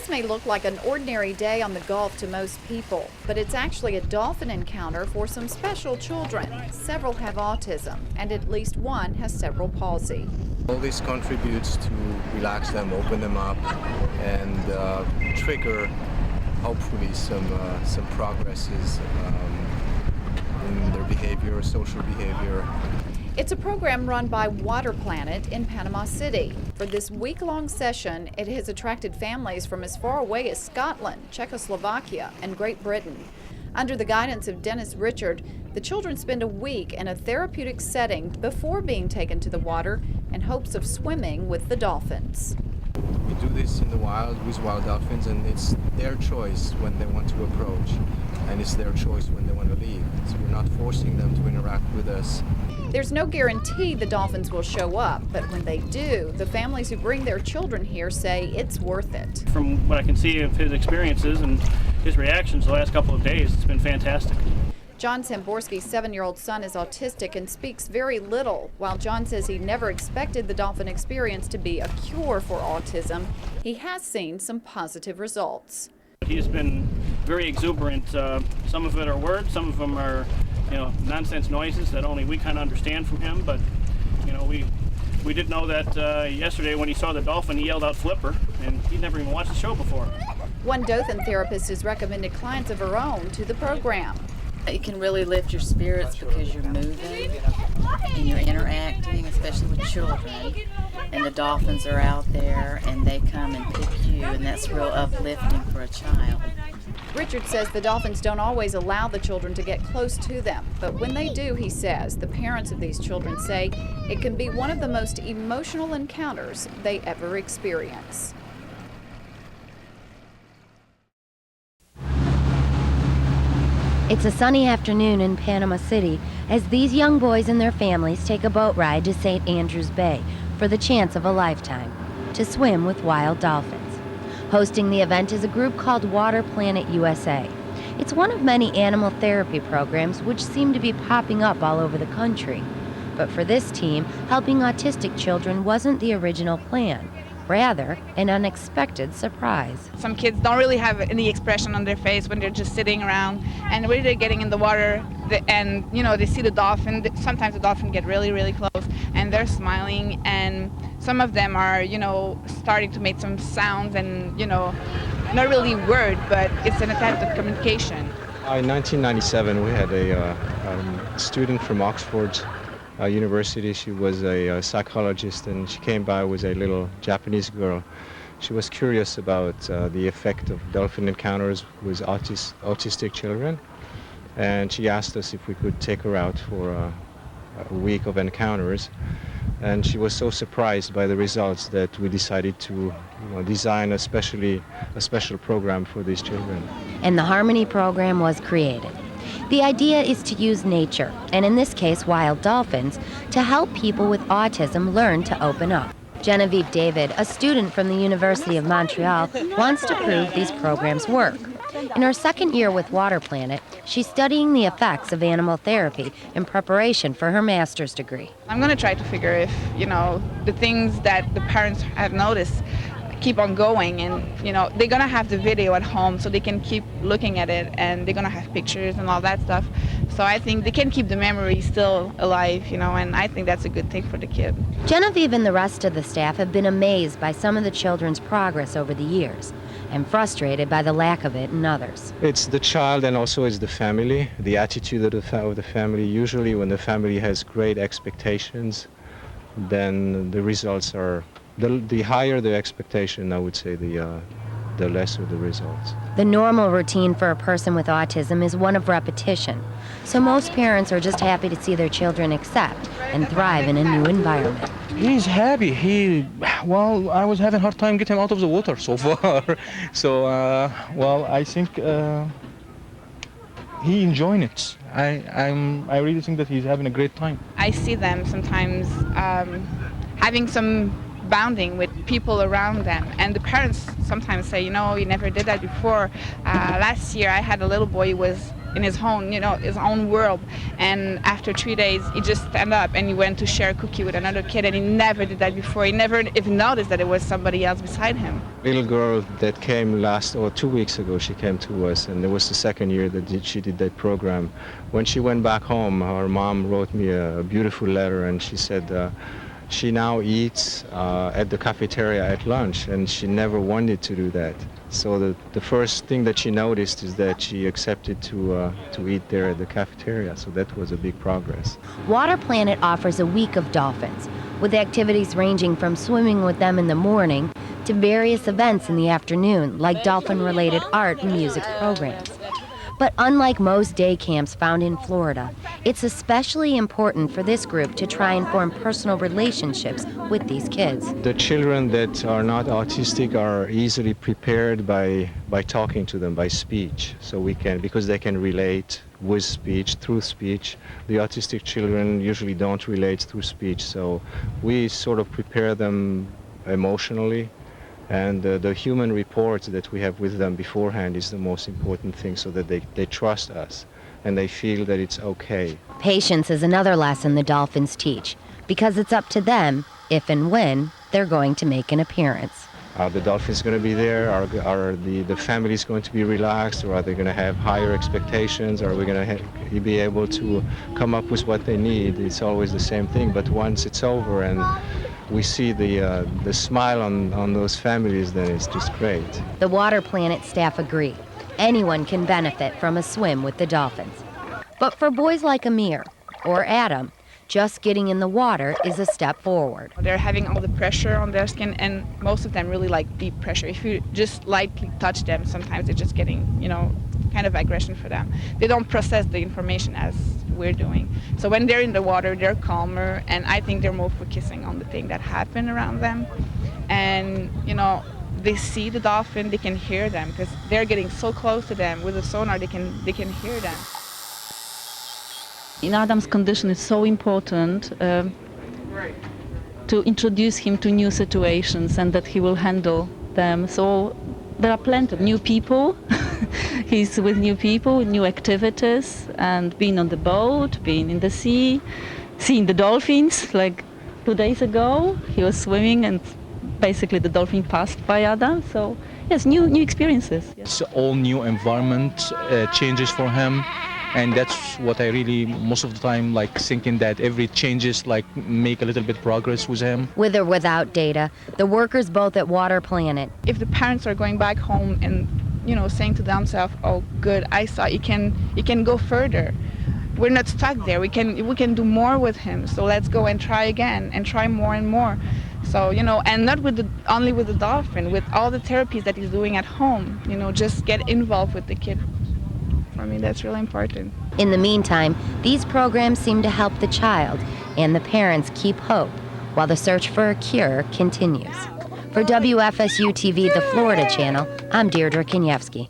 This may look like an ordinary day on the Gulf to most people, but it's actually a dolphin encounter for some special children. Several have autism, and at least one has cerebral palsy. All this contributes to relax them, open them up, and trigger, hopefully, some progresses in their behavior, social behavior. It's a program run by Water Planet in Panama City. For this week-long session, it has attracted families from as far away as Scotland, Czechoslovakia, and Great Britain. Under the guidance of Dennis Richard, the children spend a week in a therapeutic setting before being taken to the water in hopes of swimming with the dolphins. We do this in the wild with wild dolphins, and it's their choice when they want to approach, and it's their choice when they want to leave. So we're not forcing them to interact with us. There's no guarantee the dolphins will show up, but when they do, the families who bring their children here say it's worth it. From what I can see of his experiences and his reactions the last couple of days, it's been fantastic. John Samborski's 7-year-old son is autistic and speaks very little. While John says he never expected the dolphin experience to be a cure for autism, he has seen some positive results. He's been very exuberant. Some of it are words, some of them are nonsense noises that only we kind of understand from him, but we did know that yesterday when he saw the dolphin, he yelled out "Flipper," and he'd never even watched the show before. One dolphin therapist has recommended clients of her own to the program. It can really lift your spirits because you're moving and you're interacting, especially with children, and the dolphins are out there and they come and pick you, and that's real uplifting for a child. Richard says the dolphins don't always allow the children to get close to them, but when they do, he says, the parents of these children say it can be one of the most emotional encounters they ever experience. It's a sunny afternoon in Panama City as these young boys and their families take a boat ride to St. Andrews Bay for the chance of a lifetime, to swim with wild dolphins. Hosting the event is a group called Water Planet USA. It's one of many animal therapy programs which seem to be popping up all over the country. But for this team, helping autistic children wasn't the original plan. Rather, an unexpected surprise. Some kids don't really have any expression on their face when they're just sitting around, and when they're getting in the water and they see the dolphin. Sometimes the dolphin get really, really close and they're smiling, and some of them are starting to make some sounds and not really word, but it's an attempt at communication. In 1997 we had a student from Oxford University. She was a psychologist, and she came by with a little Japanese girl. She was curious about the effect of dolphin encounters with autistic children, and she asked us if we could take her out for a week of encounters. And she was so surprised by the results that we decided to design a special program for these children. And the Harmony program was created. The idea is to use nature, and in this case wild dolphins, to help people with autism learn to open up. Genevieve David, a student from the University of Montreal, wants to prove these programs work. In her second year with Water Planet, she's studying the effects of animal therapy in preparation for her master's degree. I'm going to try to figure if the things that the parents have noticed keep on going, and they're gonna have the video at home so they can keep looking at it, and they're gonna have pictures and all that stuff, so I think they can keep the memory still alive, and I think that's a good thing for the kid. Genevieve and the rest of the staff have been amazed by some of the children's progress over the years and frustrated by the lack of it in others. It's the child, and also it's the family, the attitude of the family. Usually when the family has great expectations, then the results are the higher the expectation, I would say, the lesser the results. The normal routine for a person with autism is one of repetition, so most parents are just happy to see their children accept and thrive in a new environment. He's happy. I was having a hard time getting him out of the water so far. So, I think he enjoying it. I really think that he's having a great time. I see them sometimes having some bonding with people around them, and the parents sometimes say, you never did that before. Last year I had a little boy who was in his own, his own world. And after 3 days, he just stand up and he went to share a cookie with another kid, and he never did that before. He never even noticed that it was somebody else beside him. Little girl that came 2 weeks ago, she came to us, and it was the second year that she did that program. When she went back home, her mom wrote me a beautiful letter, and she said she now eats at the cafeteria at lunch, and she never wanted to do that. So the first thing that she noticed is that she accepted to eat there at the cafeteria, so that was a big progress. Water Planet offers a week of dolphins, with activities ranging from swimming with them in the morning to various events in the afternoon, like dolphin-related art and music programs. But unlike most day camps found in Florida, it's especially important for this group to try and form personal relationships with these kids. The children that are not autistic are easily prepared by talking to them, by speech. So because they can relate with speech, through speech. The autistic children usually don't relate through speech, so we sort of prepare them emotionally. And the human rapport that we have with them beforehand is the most important thing, so that they trust us and they feel that it's okay. Patience is another lesson the Dolphins teach, because it's up to them if and when they're going to make an appearance. Are the Dolphins going to be there? Are the families going to be relaxed, or are they going to have higher expectations? Are we going to be able to come up with what they need? It's always the same thing, but once it's over and we see the smile on those families, then it's just great. The Water Planet staff agree. Anyone can benefit from a swim with the Dolphins. But for boys like Amir or Adam, just getting in the water is a step forward. They're having all the pressure on their skin, and most of them really like deep pressure. If you just lightly touch them, sometimes they're just getting, kind of aggression for them. They don't process the information as we're doing. So when they're in the water, they're calmer, and I think they're more focusing on the thing that happened around them. And, they see the dolphin, they can hear them, because they're getting so close to them. With the sonar, they can hear them. In Adam's condition, it's so important to introduce him to new situations and that he will handle them. So there are plenty of new people. He's with new people, new activities, and being on the boat, being in the sea, seeing the dolphins. Like 2 days ago, he was swimming and basically the dolphin passed by Adam. So yes, new experiences. Yes. It's all new environment, changes for him. And that's what I really, most of the time, thinking that every changes, make a little bit progress with him. With or without data, the workers both at Water Planet. If the parents are going back home and, saying to themselves, oh, good, I saw you can go further. We're not stuck there. We can do more with him. So let's go and try again and try more and more. So, and not only with the dolphin, with all the therapies that he's doing at home, just get involved with the kid. For me, that's really important. In the meantime, these programs seem to help the child and the parents keep hope while the search for a cure continues. For WFSU TV, the Florida channel, I'm Deirdre Kaniewski.